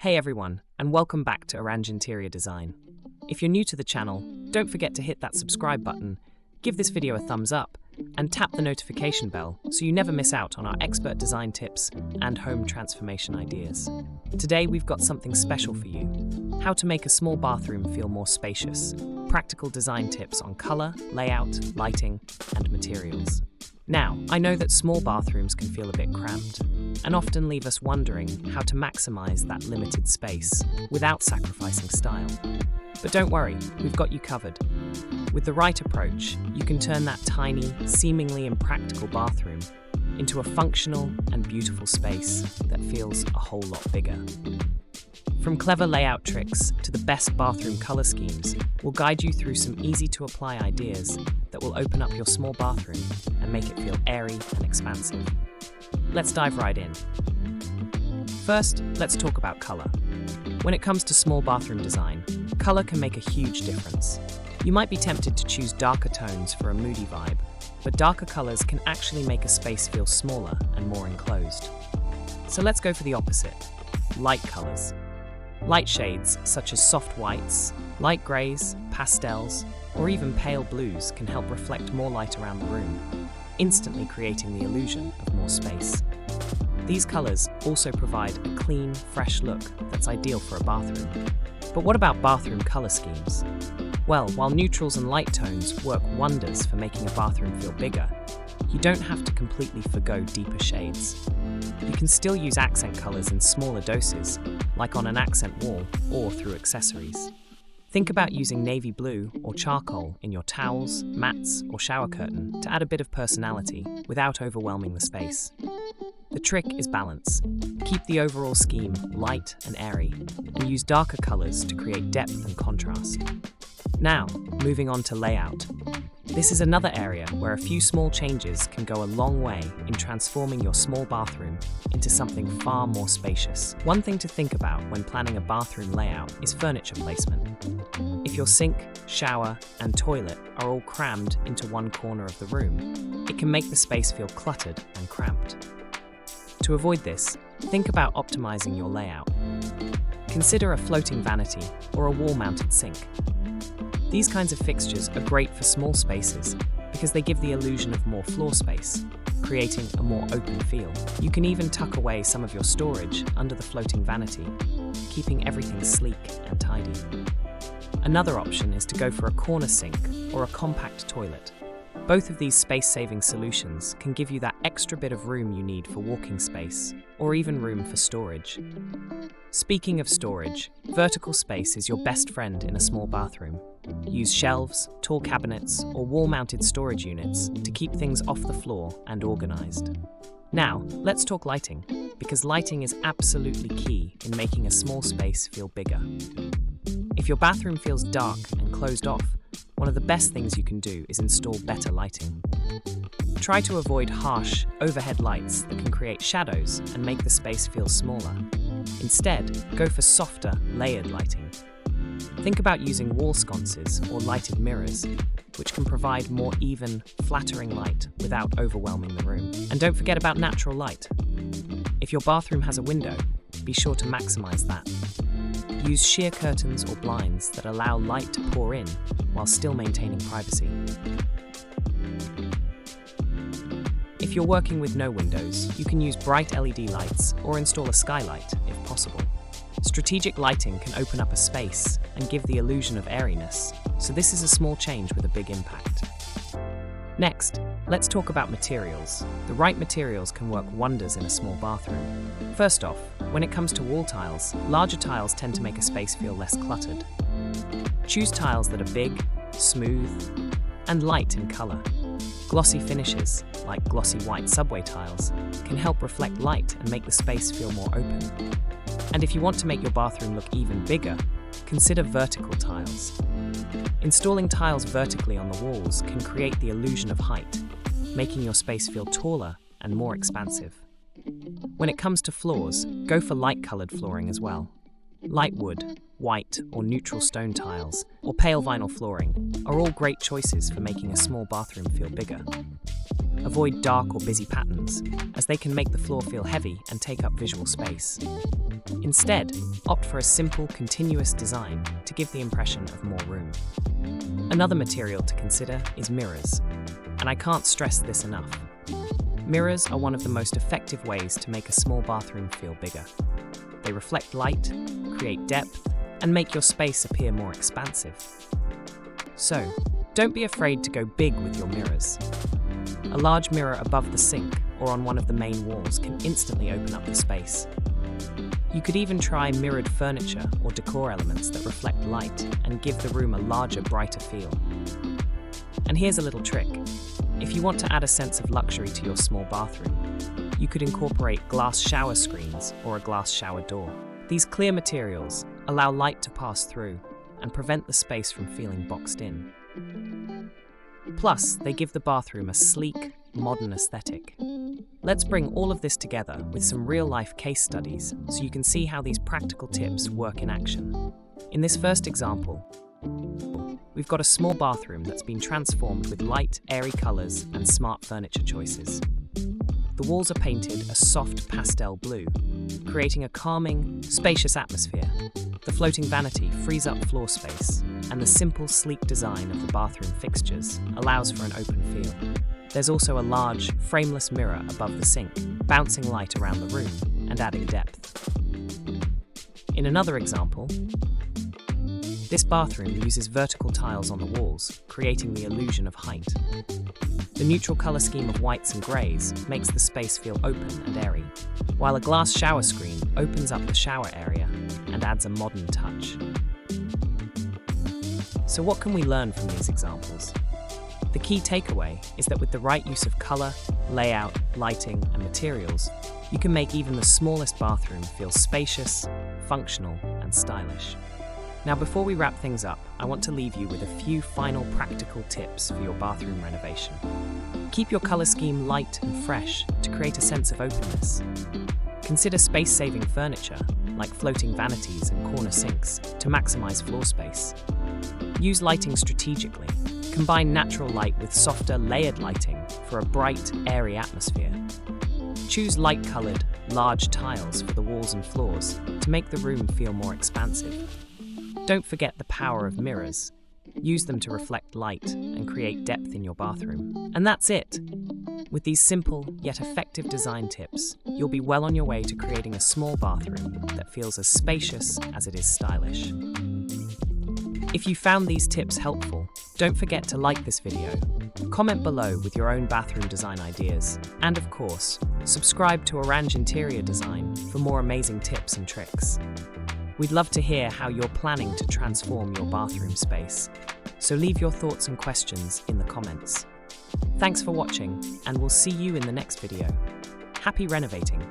Hey everyone, and welcome back to Oraanj Interior Design. If you're new to the channel, don't forget to hit that subscribe button, give this video a thumbs up, and tap the notification bell so you never miss out on our expert design tips and home transformation ideas. Today we've got something special for you: how to make a small bathroom feel more spacious, practical design tips on color, layout, lighting, and materials. Now, I know that small bathrooms can feel a bit cramped and often leave us wondering how to maximize that limited space without sacrificing style. But don't worry, we've got you covered. With the right approach, you can turn that tiny, seemingly impractical bathroom into a functional and beautiful space that feels a whole lot bigger. From clever layout tricks to the best bathroom color schemes, we'll guide you through some easy-to-apply ideas that will open up your small bathroom and make it feel airy and expansive. Let's dive right in. First, let's talk about color. When it comes to small bathroom design, color can make a huge difference. You might be tempted to choose darker tones for a moody vibe, but darker colors can actually make a space feel smaller and more enclosed. So let's go for the opposite: light colors. Light shades such as soft whites, light greys, pastels, or even pale blues can help reflect more light around the room, instantly creating the illusion of more space. These colors also provide a clean, fresh look that's ideal for a bathroom. But what about bathroom color schemes? Well, while neutrals and light tones work wonders for making a bathroom feel bigger, you don't have to completely forgo deeper shades. You can still use accent colors in smaller doses, like on an accent wall or through accessories. Think about using navy blue or charcoal in your towels, mats, or shower curtain to add a bit of personality without overwhelming the space. The trick is balance. Keep the overall scheme light and airy, and use darker colors to create depth and contrast. Now, moving on to layout. This is another area where a few small changes can go a long way in transforming your small bathroom into something far more spacious. One thing to think about when planning a bathroom layout is furniture placement. If your sink, shower, and toilet are all crammed into one corner of the room, it can make the space feel cluttered and cramped. To avoid this, think about optimizing your layout. Consider a floating vanity or a wall-mounted sink. These kinds of fixtures are great for small spaces because they give the illusion of more floor space, creating a more open feel. You can even tuck away some of your storage under the floating vanity, keeping everything sleek and tidy. Another option is to go for a corner sink or a compact toilet. Both of these space-saving solutions can give you that extra bit of room you need for walking space, or even room for storage. Speaking of storage, vertical space is your best friend in a small bathroom. Use shelves, tall cabinets, or wall-mounted storage units to keep things off the floor and organized. Now, let's talk lighting, because lighting is absolutely key in making a small space feel bigger. If your bathroom feels dark and closed off, one of the best things you can do is install better lighting. Try to avoid harsh, overhead lights that can create shadows and make the space feel smaller. Instead, go for softer, layered lighting. Think about using wall sconces or lighted mirrors, which can provide more even, flattering light without overwhelming the room. And don't forget about natural light. If your bathroom has a window, be sure to maximize that. Use sheer curtains or blinds that allow light to pour in while still maintaining privacy. If you're working with no windows, you can use bright LED lights or install a skylight if possible. Strategic lighting can open up a space and give the illusion of airiness, so this is a small change with a big impact. Next, let's talk about materials. The right materials can work wonders in a small bathroom. First off, when it comes to wall tiles, larger tiles tend to make a space feel less cluttered. Choose tiles that are big, smooth, and light in color. Glossy finishes, like glossy white subway tiles, can help reflect light and make the space feel more open. And if you want to make your bathroom look even bigger, consider vertical tiles. Installing tiles vertically on the walls can create the illusion of height, making your space feel taller and more expansive. When it comes to floors, go for light-colored flooring as well. Light wood, white or neutral stone tiles, or pale vinyl flooring are all great choices for making a small bathroom feel bigger. Avoid dark or busy patterns, as they can make the floor feel heavy and take up visual space. Instead, opt for a simple, continuous design to give the impression of more room. Another material to consider is mirrors, and I can't stress this enough. Mirrors are one of the most effective ways to make a small bathroom feel bigger. They reflect light, create depth, and make your space appear more expansive. So, don't be afraid to go big with your mirrors. A large mirror above the sink or on one of the main walls can instantly open up the space. You could even try mirrored furniture or decor elements that reflect light and give the room a larger, brighter feel. And here's a little trick. If you want to add a sense of luxury to your small bathroom, you could incorporate glass shower screens or a glass shower door. These clear materials allow light to pass through and prevent the space from feeling boxed in. Plus, they give the bathroom a sleek, modern aesthetic. Let's bring all of this together with some real-life case studies so you can see how these practical tips work in action. In this first example, we've got a small bathroom that's been transformed with light, airy colours and smart furniture choices. The walls are painted a soft pastel blue, creating a calming, spacious atmosphere. The floating vanity frees up floor space, and the simple, sleek design of the bathroom fixtures allows for an open feel. There's also a large, frameless mirror above the sink, bouncing light around the room and adding depth. In another example, this bathroom uses vertical tiles on the walls, creating the illusion of height. The neutral colour scheme of whites and greys makes the space feel open and airy, while a glass shower screen opens up the shower area and adds a modern touch. So what can we learn from these examples? The key takeaway is that with the right use of colour, layout, lighting and materials, you can make even the smallest bathroom feel spacious, functional and stylish. Now before we wrap things up, I want to leave you with a few final practical tips for your bathroom renovation. Keep your colour scheme light and fresh to create a sense of openness. Consider space-saving furniture, like floating vanities and corner sinks, to maximise floor space. Use lighting strategically. Combine natural light with softer, layered lighting for a bright, airy atmosphere. Choose light-coloured, large tiles for the walls and floors to make the room feel more expansive. Don't forget the power of mirrors. Use them to reflect light and create depth in your bathroom. And that's it! With these simple yet effective design tips, you'll be well on your way to creating a small bathroom that feels as spacious as it is stylish. If you found these tips helpful, don't forget to like this video, comment below with your own bathroom design ideas, and of course, subscribe to Oraanj Interior Design for more amazing tips and tricks. We'd love to hear how you're planning to transform your bathroom space, so leave your thoughts and questions in the comments. Thanks for watching, and we'll see you in the next video. Happy renovating!